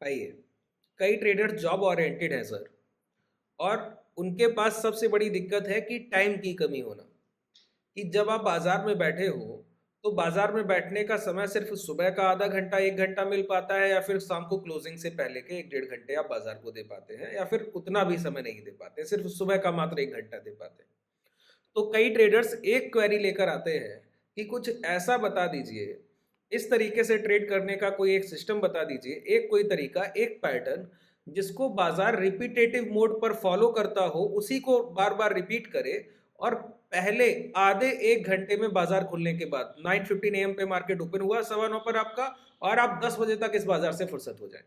आइए, कई traders job oriented हैं सर, और उनके पास सबसे बड़ी दिक्कत है कि टाइम की कमी होना। कि जब आप बाजार में बैठे हो, तो बाजार में बैठने का समय सिर्फ सुबह का आधा घंटा 1 घंटा मिल पाता है, या फिर शाम को क्लोजिंग से पहले के 1 डेढ़ घंटे आप बाजार को दे पाते हैं, या फिर उतना भी समय नहीं दे पाते, सिर्फ सुबह का मात्र 1 घंटा दे पाते हैं। तो कई ट्रेडर्स एक क्वेरी लेकर आते हैं कि कुछ ऐसा बता दीजिए, इस तरीके से ट्रेड करने का कोई एक सिस्टम बता दीजिए, एक कोई तरीका, एक पैटर्न जिसको बाजार रिपीटेटिव मोड पर फॉलो करता हो, उसी को बार बार रिपीट करे, और पहले आधे 1 घंटे में बाजार खुलने के बाद 9:15 AM पे मार्केट ओपन हुआ 9:15 पर आपका, और आप 10 बजे तक इस बाजार से फुर्सत हो जाए।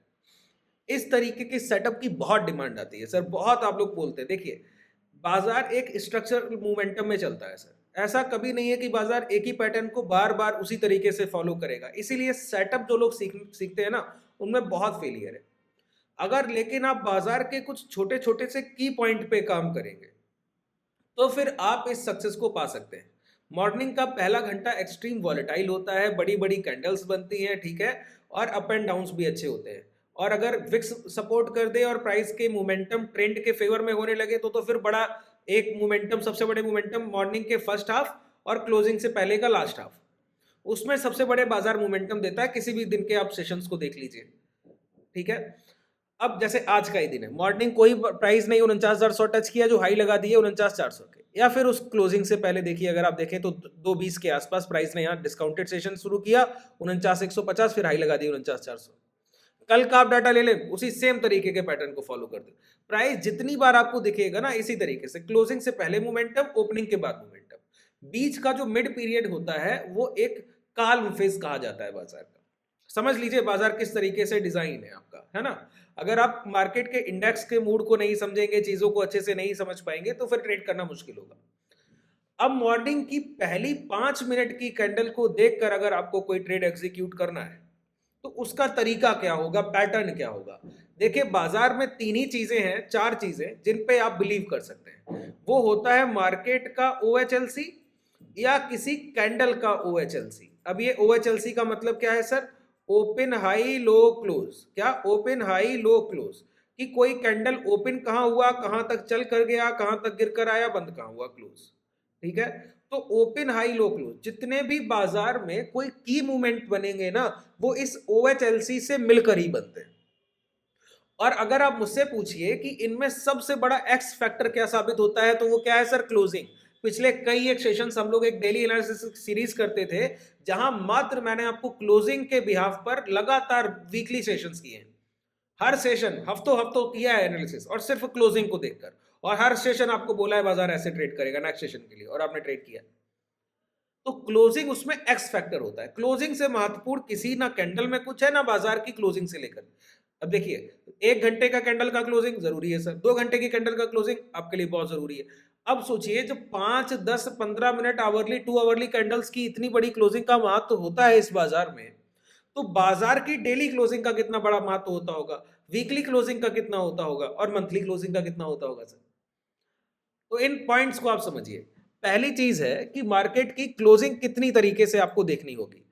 इस तरीके की सेटअप की बहुत डिमांड आती है सर, बहुत आप लोग बोलते हैं। देखिए, बाजार एक स्ट्रक्चरल मोमेंटम में चलता है सर, ऐसा कभी नहीं है कि बाजार एक ही पैटर्न को बार बार उसी तरीके से फॉलो करेगा। इसीलिए सेटअप जो लोग सीखते हैं ना, उनमें बहुत फेलियर है। अगर लेकिन आप बाजार के कुछ छोटे छोटे से की पॉइंट पे काम करेंगे, तो फिर आप इस सक्सेस को पा सकते हैं। मॉर्निंग का पहला घंटा एक्सट्रीम वॉलेटाइल होता है, बड़ी बड़ी कैंडल्स बनती हैं, ठीक है, और अप एंड डाउन्स भी अच्छे होते हैं। और अगर विक्स सपोर्ट कर दे और प्राइस के मोमेंटम ट्रेंड के फेवर में होने लगे, तो फिर बड़ा एक मोमेंटम, सबसे बड़े मोमेंटम मॉर्निंग के फर्स्ट हाफ और क्लोजिंग से पहले का लास्ट हाफ, उसमें सबसे बड़े बाजार मोमेंटम देता है। किसी भी दिन के आप सेशंस को देख लीजिए, ठीक है। अब जैसे आज का ही दिन है, मॉर्निंग कोई प्राइस नहीं 49,100 टच किया, जो हाई लगा दिए 49,400 के, या फिर उस क्लोजिंग से पहले देखिए, अगर आप देखें तो 2:20 के आसपास प्राइस ने यहाँ डिस्काउंटेड सेशन शुरू किया 49,150, फिर हाई लगा दी 49,400। कल का आप डाटा ले लें, उसी सेम तरीके के पैटर्न को फॉलो कर दे। प्राइस जितनी बार आपको दिखेगा ना, इसी तरीके से क्लोजिंग से पहले मोमेंटम, ओपनिंग के बाद मोमेंटम, बीच का जो मिड पीरियड होता है वो एक काल्म फेज कहा जाता है बाजार का। समझ लीजिए बाजार किस तरीके से डिजाइन है आपका, है ना। अगर आप मार्केट के इंडेक्स के मूड को नहीं समझेंगे, चीजों को अच्छे से नहीं समझ पाएंगे, तो फिर ट्रेड करना मुश्किल होगा। अब मॉर्निंग की पहली 5 मिनट की कैंडल को देखकर अगर आपको कोई ट्रेड एग्जीक्यूट करना है, तो उसका तरीका क्या होगा, पैटर्न क्या होगा। देखिए, बाजार में 3 ही चीजें हैं, 4 चीजें जिन पे आप बिलीव कर सकते हैं। वो होता है मार्केट का OHLC, या किसी कैंडल का OHLC। अब ये OHLC का मतलब क्या है sir? Open high low close. क्या? Open high low close. कि कोई कैंडल ओपन कहां हुआ, कहां तक चल कर गया, कहां तक गिर कर आया, बंद कहां हुआ, क्लोज। ठीक है। तो ओपन हाई लो क्लोज, जितने भी बाजार में कोई की मूवमेंट बनेंगे ना, वो इस OHLC से मिलकर ही बनते हैं। और अगर आप मुझसे पूछिए कि इनमें सबसे बड़ा एक्स फैक्टर क्या साबित होता है, तो वो क्या है सर? क्लोजिंग। पिछले कई एक सेशंस हम लोग एक डेली एनालिसिस सीरीज करते थे, जहां मात्र मैंने आपको क्लोजिंग के बिहाफ पर लगातार वीकली सेशंस किए हैं। हर सेशन हफ्तों हफ्तों किया है एनालिसिस, और सिर्फ क्लोजिंग को देखकर, और हर सेशन आपको बोला है बाजार ऐसे ट्रेड करेगा नेक्स्ट सेशन के लिए, और आपने ट्रेड किया। तो क्लोजिंग उसमें एक्स फैक्टर होता है। क्लोजिंग से महत्वपूर्ण किसी ना कैंडल में कुछ है, ना बाजार की क्लोजिंग से लेकर। अब देखिए, 1 घंटे का कैंडल का क्लोजिंग जरूरी है सर, 2 घंटे की कैंडल का क्लोजिंग आपके लिए बहुत जरूरी है। अब सोचिए, जब 5, 10, 15 मिनट आवरली, 2 आवरली कैंडल्स की इतनी बड़ी क्लोजिंग का महत्व होता है इस बाजार में, तो बाजार की डेली क्लोजिंग का कितना बड़ा महत्व होता होगा, वीकली क्लोजिंग का कितना होता होगा, और मंथली क्लोजिंग का कितना होता होगा सर। तो इन पॉइंट्स को आप समझिए। पहली चीज है कि मार्केट की क्लोजिंग कितनी तरीके से आपको देखनी होगी।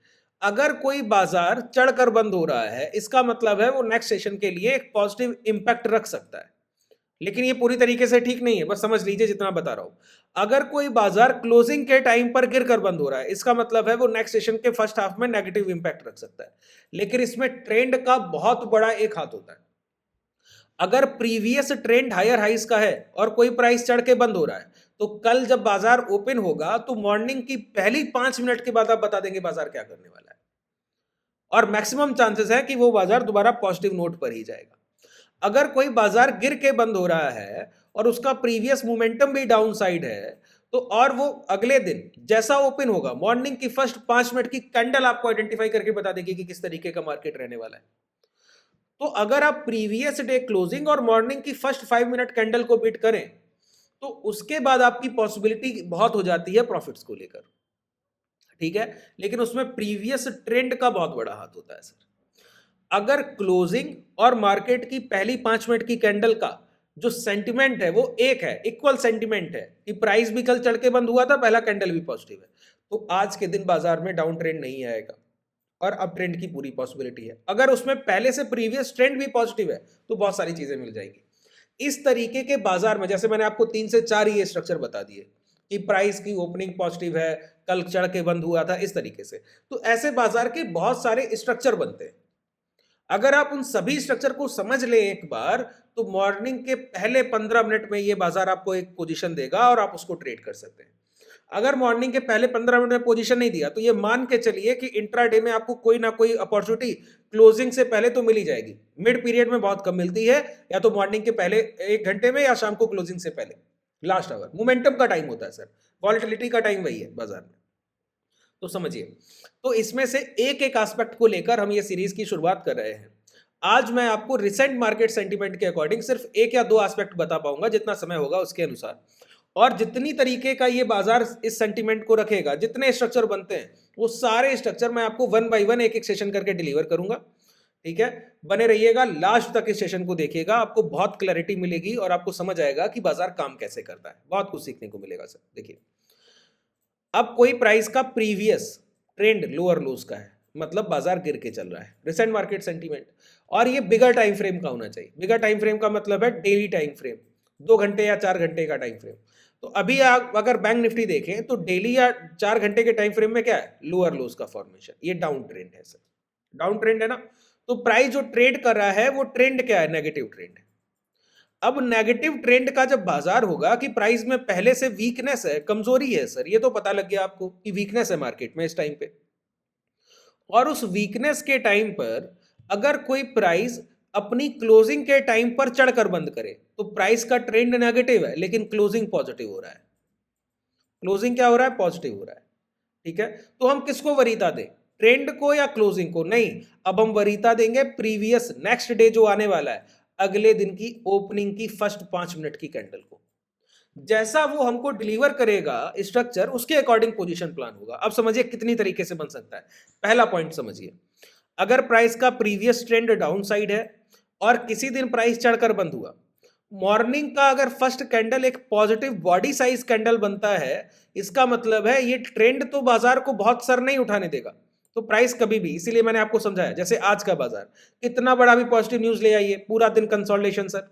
अगर कोई बाजार चढ़कर बंद हो रहा है, इसका मतलब है वो नेक्स्ट सेशन के लिए एक पॉजिटिव इंपैक्ट रख सकता है, लेकिन ये पूरी तरीके से ठीक नहीं है, बस समझ लीजिए जितना बता रहा हूं। अगर कोई बाजार क्लोजिंग के टाइम पर गिरकर बंद हो रहा है, इसका मतलब है वो नेक्स्ट सेशन के फर्स्ट हाफ में नेगेटिव इंपैक्ट रख सकता है। लेकिन इसमें ट्रेंड का बहुत बड़ा एक हाथ होता है। अगर प्रीवियस ट्रेंड हायर हाइस का है और कोई प्राइस चढ़ के बंद हो रहा है, तो कल जब बाजार ओपन होगा, तो मॉर्निंग की पहली 5 मिनट के बाद आप बता देंगे बाजार क्या करने वाला है, और मैक्सिमम चांसेस है कि वो बाजार दोबारा पॉजिटिव नोट पर ही जाएगा। अगर कोई बाजार गिर के बंद हो रहा है और उसका प्रीवियस मोमेंटम भी डाउन साइड है, तो और वो अगले दिन जैसा ओपन होगा, मॉर्निंग की फर्स्ट 5 मिनट की कैंडल आपको आइडेंटिफाई करके बता देगी कि किस तरीके का मार्केट रहने वाला है। तो अगर आप प्रीवियस डे क्लोजिंग और मॉर्निंग की फर्स्ट 5 मिनट कैंडल को बीट करें, तो उसके बाद आपकी पॉसिबिलिटी बहुत हो जाती है प्रॉफिट्स को लेकर, ठीक है। लेकिन उसमें प्रीवियस ट्रेंड का बहुत बड़ा हाथ होता है सर। अगर क्लोजिंग और मार्केट की पहली 5 मिनट की कैंडल का जो सेंटिमेंट है वो एक है, इक्वल सेंटिमेंट है, कि प्राइस भी कल चढ़ के बंद हुआ था, पहला कैंडल भी पॉजिटिव है, तो आज के दिन बाजार में डाउन ट्रेंड नहीं आएगा। और अप ट्रेंड की पूरी पॉसिबिलिटी है। अगर उसमें पहले से प्रीवियस ट्रेंड भी पॉजिटिव है तो बहुत सारी चीजें मिल जाएगी। इस तरीके के बाजार में जैसे मैंने आपको 3 से 4 ये स्ट्रक्चर बता दिए कि प्राइस की ओपनिंग पॉजिटिव है, कल चढ़ के बंद हुआ था, इस तरीके से, तो ऐसे बाजार के बहुत सारे स्ट्रक्चर बनते हैं। अगर आप उन सभी स्ट्रक्चर को समझ ले एक बार, तो मॉर्निंग के पहले 15 मिनट में ये बाजार आपको एक पोजीशन देगा और आप उसको ट्रेड कर सकते हैं। अगर मॉर्निंग के पहले 15 मिनट में पोजीशन नहीं दिया तो ये मान के चलिए कि इंट्राडे में आपको कोई ना कोई अपॉर्चुनिटी क्लोजिंग से पहले तो मिल ही जाएगी। मिड पीरियड में बहुत कम मिलती है, या तो मॉर्निंग के पहले 1 घंटे में या शाम को क्लोजिंग से पहले, लास्ट आवर। मोमेंटम का टाइम होता है सर, वॉलेटिलिटी का टाइम वही है बाजार में, तो समझिए। तो इसमें से एक एक एस्पेक्ट को लेकर हम ये सीरीज की शुरुआत कर रहे हैं। आज मैं आपको रिसेंट मार्केट सेंटीमेंट के अकॉर्डिंग सिर्फ एक या दो एस्पेक्ट बता पाऊंगा, जितना समय होगा उसके अनुसार। और जितनी तरीके का ये बाजार इस सेंटीमेंट को रखेगा, जितने स्ट्रक्चर बनते हैं, वो सारे स्ट्रक्चर मैं आपको 1 बाय 1 एक एक सेशन करके डिलीवर करूंगा। ठीक है, बने रहिएगा, लास्ट तक इस सेशन को देखिएगा, आपको बहुत क्लैरिटी मिलेगी और आपको समझ आएगा कि बाजार काम कैसे करता है। बहुत कुछ सीखने को मिलेगा सर। देखिए, अब कोई प्राइस का प्रीवियस ट्रेंड लोअर लोज का है, मतलब बाजार गिर के चल रहा है, रिसेंट मार्केट सेंटीमेंट, और ये बिगर टाइम फ्रेम का होना चाहिए। बिगर टाइम फ्रेम का मतलब है डेली टाइम फ्रेम, 2 घंटे या 4 घंटे का टाइम फ्रेम। तो अभी आप अगर बैंक निफ्टी देखें तो डेली या 4 घंटे के टाइम फ्रेम में क्या है, लोअर लोज का फॉर्मेशन, ये डाउन ट्रेंड है सर, डाउन ट्रेंड है ना। तो प्राइस जो ट्रेड कर रहा है वो ट्रेंड क्या है, नेगेटिव ट्रेंड है। अब नेगेटिव ट्रेंड का जब बाजार होगा कि प्राइस में पहले से वीकनेस है, कमजोरी है सर, ये तो पता लग गया आपको कि वीकनेस है मार्केट में इस टाइम पे, और उस वीकनेस के टाइम पर अगर कोई प्राइस अपनी क्लोजिंग के टाइम पर चढ़कर बंद करे तो प्राइस का ट्रेंड नेगेटिव है लेकिन क्लोजिंग पॉजिटिव हो रहा है। क्लोजिंग क्या हो रहा है, पॉजिटिव हो रहा है। ठीक है, तो हम किसको वरीयता दें, ट्रेंड को या क्लोजिंग को? नहीं, अब हम वरीयता देंगे प्रीवियस नेक्स्ट डे जो आने वाला है, अगले दिन की ओपनिंग की फर्स्ट 5 मिनट की कैंडल को। जैसा वो हमको डिलीवर करेगा स्ट्रक्चर, उसके अकॉर्डिंग पोजीशन प्लान होगा। अब समझिए कितनी तरीके से बन सकता है। पहला पॉइंट समझिए, अगर प्राइस का प्रीवियस ट्रेंड डाउन साइड है और किसी दिन प्राइस चढ़कर बंद हुआ, मॉर्निंग का अगर फर्स्ट कैंडल एक पॉजिटिव बॉडी साइज कैंडल बनता है, इसका मतलब है ये ट्रेंड तो बाजार को बहुत सर नहीं उठाने देगा। तो प्राइस कभी भी, इसीलिए मैंने आपको समझाया, जैसे आज का बाजार कितना बड़ा भी पॉजिटिव न्यूज ले आइए, पूरा दिन कंसोलिडेशन सर,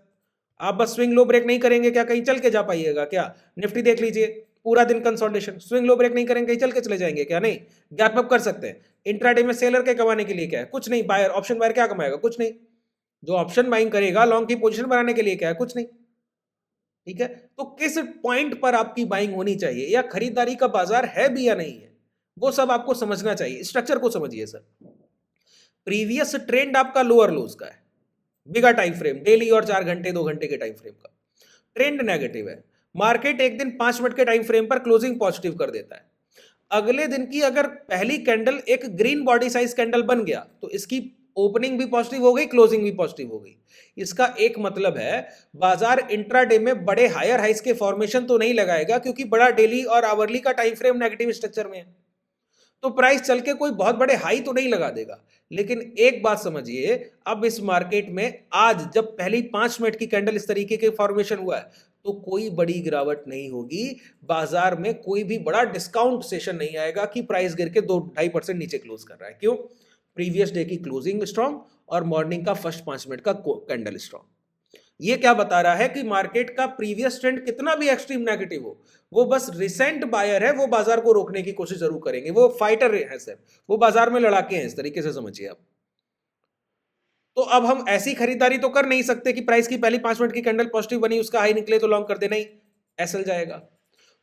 आप बस स्विंग लो ब्रेक नहीं करेंगे क्या कहीं चल के जा पाइएगा क्या? निफ्टी देख लीजिए, पूरा दिन कंसोलिडेशन, स्विंग लो ब्रेक नहीं करेंगे कहीं चल के चले जाएंगे क्या? नहीं, गैप अप कर सकते हैं। इंट्राडे में सेलर के कमाने के लिए क्या है, कुछ नहीं। बायर, ऑप्शन बायर क्या कमाएगा, कुछ नहीं। जो ऑप्शन बाइंग करेगा लॉन्ग की पोजीशन बनाने के लिए क्या है, कुछ नहीं। ठीक है, तो किस पॉइंट पर आपकी बाइंग होनी चाहिए या खरीदारी का बाजार है भी या नहीं है, वो सब आपको समझना चाहिए। स्ट्रक्चर को समझिए सर। प्रीवियस ट्रेंड आपका लोअर लोज का है, बिगर टाइम फ्रेम, डेली और 4 घंटे 2 घंटे के टाइम फ्रेम का ट्रेंड नेगेटिव है। मार्केट एक दिन 5 मिनट के टाइम फ्रेम पर क्लोजिंग पॉजिटिव कर देता है। अगले दिन की अगर पहली कैंडल एक ग्रीन बॉडी साइज कैंडल बन गया तो इसकी ओपनिंग भी पॉजिटिव हो गई, क्लोजिंग भी पॉजिटिव हो गई। इसका एक मतलब है बाजार इंट्राडे में बड़े हायर हाइस के फॉर्मेशन तो नहीं लगाएगा, क्योंकि बड़ा डेली और आवरली का टाइम फ्रेम नेगेटिव स्ट्रक्चर में है, तो प्राइस चल के कोई बहुत बड़े हाई तो नहीं लगा देगा। लेकिन एक बात समझिए, अब इस मार्केट में आज जब पहली 5 मिनट की कैंडल इस तरीके के फॉर्मेशन हुआ है तो कोई बड़ी गिरावट नहीं होगी, बाजार में कोई भी बड़ा डिस्काउंट सेशन नहीं आएगा कि प्राइस गिर के 2-2.5% नीचे क्लोज कर रहा है। क्यों? प्रीवियस डे की क्लोजिंग स्ट्रॉन्ग और मॉर्निंग का फर्स्ट 5 मिनट का कैंडल स्ट्रॉन्ग। ये क्या बता रहा है कि मार्केट का प्रीवियस ट्रेंड कितना भी एक्सट्रीम नेगेटिव हो, वो बस रिसेंट बायर है, वो बाजार को रोकने की कोशिश जरूर करेंगे, वो फाइटर है सर, वो बाजार में लड़ाके हैं, इस तरीके से समझिए आप। तो अब हम ऐसी खरीदारी तो कर नहीं सकते कि प्राइस की पहली 5 मिनट की कैंडल पॉजिटिव बनी, उसका हाई निकले तो लॉन्ग कर दे, नहीं, एसएल जाएगा।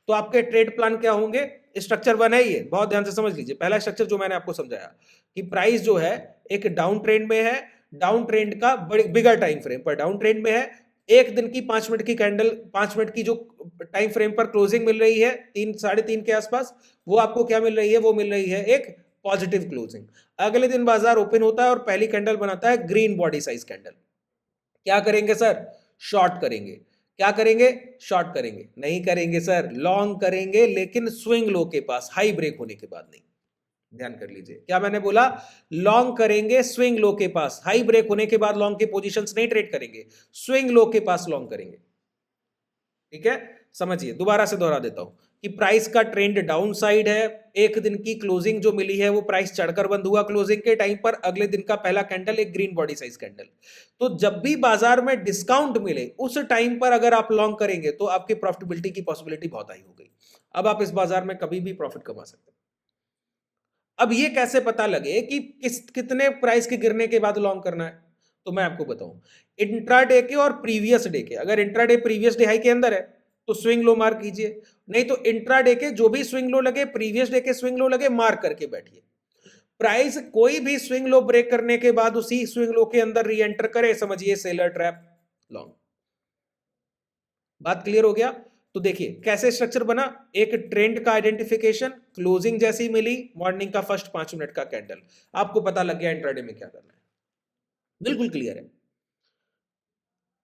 तो आपके ट्रेड प्लान क्या होंगे? स्ट्रक्चर 1 है, ये बहुत ध्यान से समझ लीजिए। पहला स्ट्रक्चर जो मैंने आपको समझाया कि प्राइस जो है एक डाउन ट्रेंड में है, डाउन ट्रेंड का बिगर टाइम फ्रेम पर डाउन ट्रेंड में है, एक दिन की 5 मिनट की कैंडल, 5 मिनट की जो टाइम फ्रेम पर क्लोजिंग मिल रही है 3-3.5 के आसपास, वो आपको क्या मिल रही है? वो मिल रही है एक पॉजिटिव क्लोजिंग। अगले दिन बाजार ओपन होता है और पहली कैंडल बनाता है ग्रीन बॉडी साइज कैंडल। क्या करेंगे सर? शॉर्ट करेंगे। क्या करेंगे? शॉर्ट करेंगे। नहीं करेंगे सर, लॉन्ग करेंगे, लेकिन स्विंग लो के पास, हाई ब्रेक होने के बाद नहीं। ध्यान कर लीजिए, क्या मैंने बोला? लॉन्ग करेंगे स्विंग लो के पास, हाई ब्रेक होने के बाद लॉन्ग के पोजीशंस नहीं ट्रेड करेंगे, स्विंग लो के पास लॉन्ग करेंगे। ठीक है, समझिए, दोबारा से दोहरा देता हूं। कि प्राइस का ट्रेंड डाउन साइड है, एक दिन की क्लोजिंग जो मिली है वो प्राइस चढ़कर बंद हुआ क्लोजिंग के टाइम पर, अगले दिन का पहला कैंडल एक ग्रीन बॉडी साइज कैंडल। तो जब भी बाजार में डिस्काउंट मिले उस टाइम पर अगर आप लॉन्ग करेंगे तो आपकी प्रॉफिटेबिलिटी की पॉसिबिलिटी बहुत हाई हो गई। अब आप इस बाजार में कभी भी प्रॉफिट कमा सकते हैं। अब ये कैसे पता लगे कि कितने प्राइस के गिरने के बाद लॉन्ग करना है, तो मैं आपको बताऊं, इंट्राडे के और प्रीवियस डे के। अगर इंट्राडे प्रीवियस डे हाई के अंदर है तो स्विंग लो मार्क कीजिए, नहीं तो इंट्राडे के जो भी स्विंग लो लगे, प्रीवियस डे के स्विंग लो लगे, मार्क करके बैठिए। प्राइस कोई भी स्विंग लो ब्रेक करने के बाद उसी स्विंग लो के अंदर री एंटर करे, समझिए सेलर ट्रैप लॉन्ग। बात क्लियर हो गया? तो देखिए कैसे स्ट्रक्चर बना, एक ट्रेंड का आइडेंटिफिकेशन, क्लोजिंग जैसी मिली, मॉर्निंग का फर्स्ट 5 मिनट का कैंडल, आपको पता लग गया इंट्राडे में क्या करना है, बिल्कुल क्लियर है।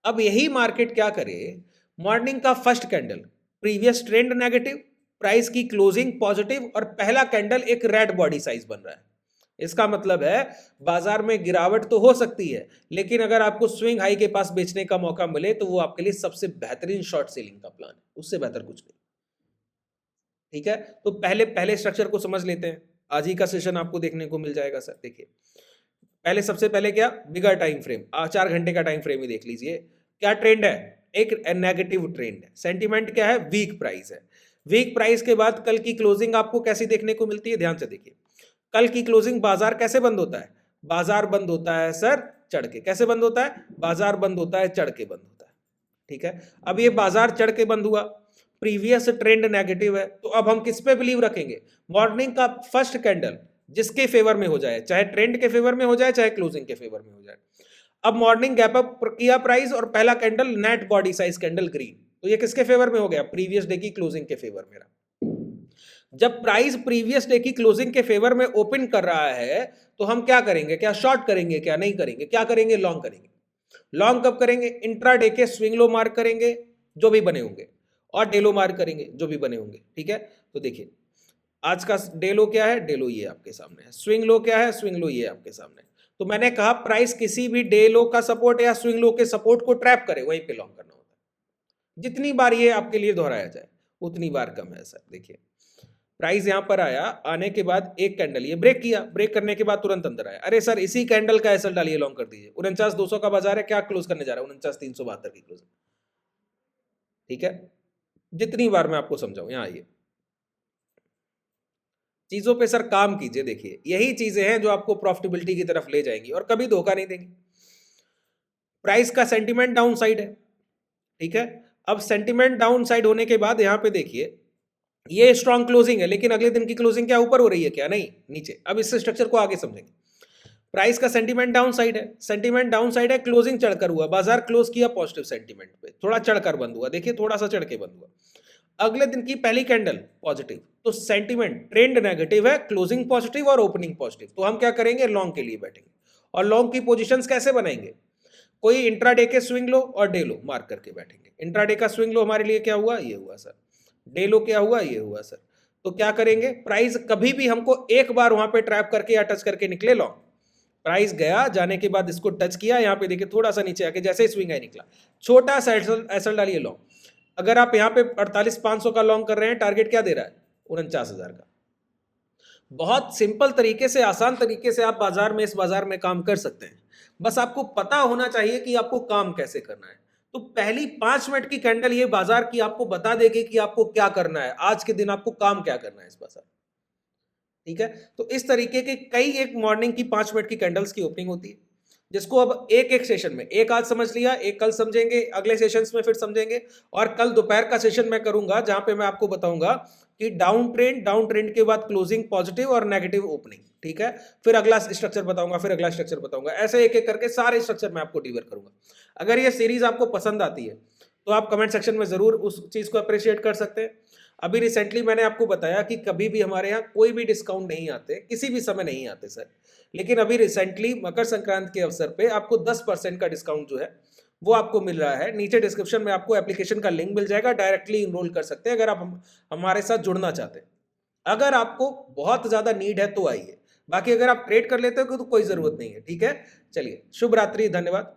अब यही मार्केट क्या करे, मॉर्निंग का first candle previous trend negative, price की क्लोजिंग पॉजिटिव और पहला कैंडल एक रेड बॉडी साइज बन रहा है। इसका मतलब है बाजार में गिरावट तो हो सकती है, लेकिन अगर आपको स्विंग हाई के पास बेचने का मौका मिले तो वो आपके लिए सबसे बेहतरीन शॉर्ट सेलिंग का प्लान है, उससे बेहतर कुछ नहीं। ठीक है, तो पहले स्ट्रक्चर को समझ लेते हैं, आज ही का सेशन आपको देखने को मिल जाएगा सर। देखिए पहले सबसे पहले क्या, बिगर टाइम फ्रेम, 4 घंटे का टाइम फ्रेम ही देख लीजिए। क्या ट्रेंड है, एक नेगेटिव ट्रेंड है, सेंटीमेंट क्या है, वीक प्राइस है। वीक प्राइस के बाद कल की क्लोजिंग आपको कैसी देखने को मिलती है, ध्यान से देखिए। कल की क्लोजिंग बाजार कैसे बंद होता है, बाजार बंद होता है सर चढ़ के। कैसे बंद होता है, बाजार बंद होता है चढ़ के बंद होता है। ठीक है, अब ये बाजार चढ़ के बंद हुआ, प्रीवियस ट्रेंड नेगेटिव है, तो अब हम किस पे बिलीव रखेंगे, मॉर्निंग का फर्स्ट कैंडल जिसके फेवर में हो जाए, चाहे ट्रेंड के फेवर में हो जाए चाहे क्लोजिंग के फेवर में हो जाए। अब मॉर्निंग गैप अप किया प्राइस और पहला candle net body size candle green, तो ये किसके फेवर में हो गया, प्रीवियस डे की क्लोजिंग के फेवर में। जब प्राइस प्रीवियस डे की क्लोजिंग के फेवर में ओपन कर रहा है तो हम क्या करेंगे, क्या शॉर्ट करेंगे, क्या नहीं करेंगे, क्या करेंगे, लॉन्ग करेंगे। लॉन्ग कब करेंगे, इंट्राडे के स्विंग लो मार्क करेंगे जो भी बने होंगे, और डे लो मार्क करेंगे जो भी बने होंगे। ठीक है, तो देखिए आज का डे लो क्या है, डे लो ये आपके सामने है, स्विंग लो क्या है, स्विंग लो ये आपके सामने है। तो मैंने कहा प्राइस किसी भी डे लो का सपोर्ट या स्विंग लो के सपोर्ट को ट्रैप करे वहीं पे लॉन्ग करना होता है। जितनी बार ये आपके लिए दोहराया जाए उतनी बार कम है सर। देखिए प्राइस यहां पर आया, आने के बाद एक कैंडल ये ब्रेक किया, ब्रेक करने के बाद तुरंत अंदर आया, अरे सर इसी कैंडल का एसएल डालिए, लॉन्ग कर दीजिए। 49,200 का बाजार है, क्या क्लोज करने जा रहा है, 49,372 की क्लोज। ठीक है, जितनी बार मैं आपको समझाऊं, यहां आइए, चीजों पे सर काम कीजिए। देखिए यही चीजें हैं जो आपको प्रॉफिटेबिलिटी की तरफ ले जाएंगी और कभी धोखा नहीं देंगी। प्राइस का सेंटीमेंट डाउन साइड है, ठीक है, अब सेंटीमेंट डाउन साइड होने के बाद यहां पे देखिए ये स्ट्रॉन्ग क्लोजिंग है, लेकिन अगले दिन की क्लोजिंग क्या ऊपर हो रही है, क्या नहीं नीचे। अब इस स्ट्रक्चर को आगे समझेंगे। प्राइस का सेंटीमेंट डाउन साइड है, सेंटीमेंट डाउन साइड है, क्लोजिंग चढ़कर हुआ, बाजार क्लोज किया पॉजिटिव सेंटीमेंट पे, थोड़ा चढ़कर बंद हुआ, देखिए थोड़ा सा चढ़ के बंद हुआ। अगले दिन की पहली कैंडल पॉजिटिव, तो सेंटीमेंट ट्रेंड नेगेटिव है, क्लोजिंग पॉजिटिव और ओपनिंग पॉजिटिव, तो हम क्या करेंगे, लॉन्ग के लिए बैठेंगे। और लॉन्ग की पोजीशंस कैसे बनाएंगे, कोई इंट्राडे के स्विंग लो और डे लो मार्क करके बैठेंगे। इंट्राडे का स्विंग लो हमारे लिए क्या हुआ, ये हुआ सर, डे लो क्या हुआ, ये हुआ सर। तो क्या करेंगे, प्राइस कभी भी हमको एक बार वहां पे ट्रैप करके या टच करके निकले लॉन्ग, प्राइस गया, जाने के बाद इसको टच किया, यहाँ पे देखिए थोड़ा सा नीचे आके जैसे स्विंग है निकला, छोटा सा एसएल डालिए लॉन्ग। अगर आप यहाँ पे 48,500 का लॉन्ग कर रहे हैं, टारगेट क्या दे रहा है, 49,000 का। बहुत सिंपल तरीके से, आसान तरीके से आप बाजार में, इस बाजार में काम कर सकते हैं। बस आपको पता होना चाहिए कि आपको काम कैसे करना है। तो पहली 5 मिनट की कैंडल ये बाजार की आपको बता देगी कि आपको क्या करना है, आज के दिन आपको काम क्या करना है इस बाजार। ठीक है, तो इस तरीके के कई एक मॉर्निंग की 5 मिनट की कैंडल्स की ओपनिंग होती है, जिसको अब एक एक सेशन में, एक आज समझ लिया, एक कल समझेंगे, अगले सेशंस में फिर समझेंगे। और कल दोपहर का सेशन मैं करूंगा जहां पे मैं आपको बताऊंगा कि डाउन ट्रेंड के बाद क्लोजिंग पॉजिटिव और नेगेटिव ओपनिंग। ठीक है, फिर अगला स्ट्रक्चर बताऊंगा, फिर अगला स्ट्रक्चर बताऊंगा, ऐसे एक एक करके सारे स्ट्रक्चर मैं आपको डिलीवर करूंगा। अगर ये सीरीज आपको पसंद आती है तो आप कमेंट सेक्शन में जरूर उस चीज को अप्रिशिएट कर सकते हैं। अभी रिसेंटली मैंने आपको बताया कि कभी भी हमारे यहाँ कोई भी डिस्काउंट नहीं आते, किसी भी समय नहीं आते सर, लेकिन अभी रिसेंटली मकर संक्रांति के अवसर पे आपको 10% का डिस्काउंट जो है वो आपको मिल रहा है। नीचे डिस्क्रिप्शन में आपको एप्लीकेशन का लिंक मिल जाएगा, डायरेक्टली इनरोल कर सकते हैं अगर आप हमारे साथ जुड़ना चाहते हैं। अगर आपको बहुत ज्यादा नीड है तो आइए, बाकी अगर आप ट्रेड कर लेते हो तो कोई जरूरत नहीं है। ठीक है, चलिए, शुभ रात्रि, धन्यवाद।